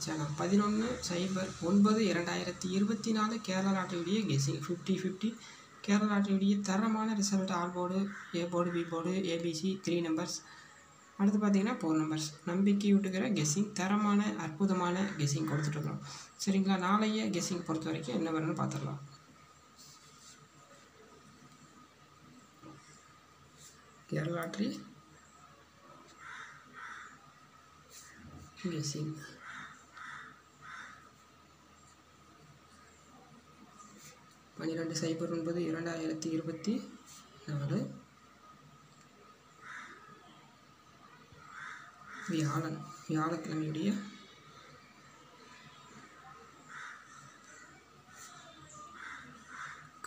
Channel 11/09/2024 Kerala லாட்டரியுடைய guessing 50-50 Kerala லாட்டரியுடைய தரமான result all board A board B board ABC 3 numbers. அடுத்து பார்த்தீங்கன்னா 4 நம்பர்ஸ் நம்பிக்கை விட்டுக்கிற கெஸ்ஸிங் தரமான அற்புதமான கெஸ்ஸிங் கொடுத்துட்ருக்குறோம். சரிங்களா, நாளைய கெஸ்ஸிங் பொறுத்த வரைக்கும் என்ன வரும்னு பார்த்துடலாம். கேரளா லாட்டரி கெஸ்ஸிங் 12/09/2024 வியாழக்கிழமையுடைய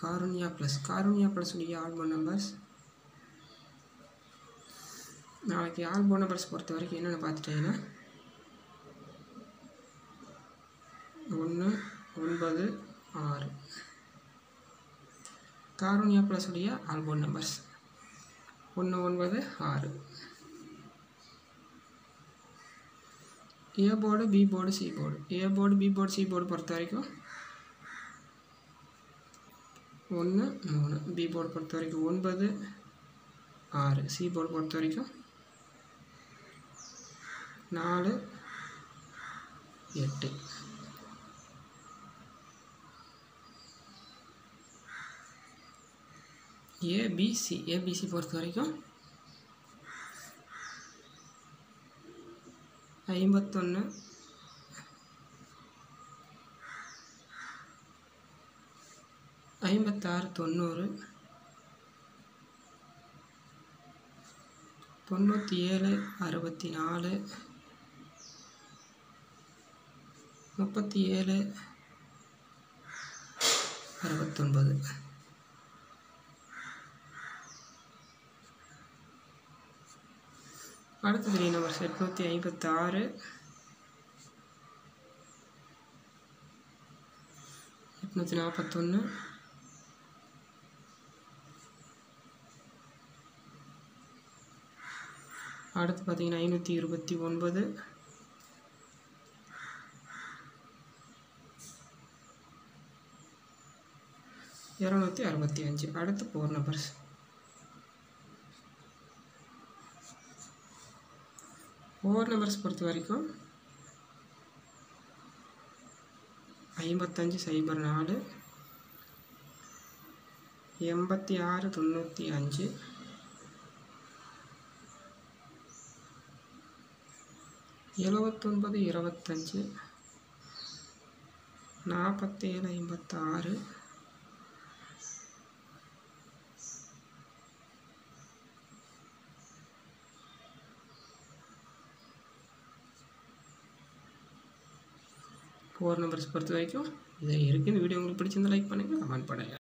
காருண்யா ப்ளஸ் உடைய ஆல்பம் நம்பர்ஸ். நாளைக்கு ஆல்பம் நம்பர்ஸ் பொறுத்த வரைக்கும் என்னென்னு பார்த்துட்டிங்கன்னா 1, 9, 6 காருண்யா ப்ளஸ் உடைய album numbers 1, 9, 6. A board B board C board C board பொறுத்த வரைக்கும் 1, 3 பி போர்டு பொறுத்த வரைக்கும் 9, 6 சி போர்டு பொறுத்த வரைக்கும் 4, 8. ஏபிசி பொறுத்த வரைக்கும் 51, 56, 90, 97, 64, 37, 69. அடுத்த 3 நம்பர்ஸ் 856, 841, அடுத்து பார்த்தீங்கன்னா 529, 265. அடுத்து 4 நம்பர்ஸ் 4 நம்பர்ஸ் பொறுத்த வரைக்கும் 5504, 8695, 7925, 4756, 4 நம்பர்ஸ் பொறுத்த வரைக்கும் இதை இருக்குது. இந்த வீடியோ உங்களுக்கு பிடிச்சிருந்தா லைக் பண்ணுங்கள், கமெண்ட் பண்ணுங்கள்.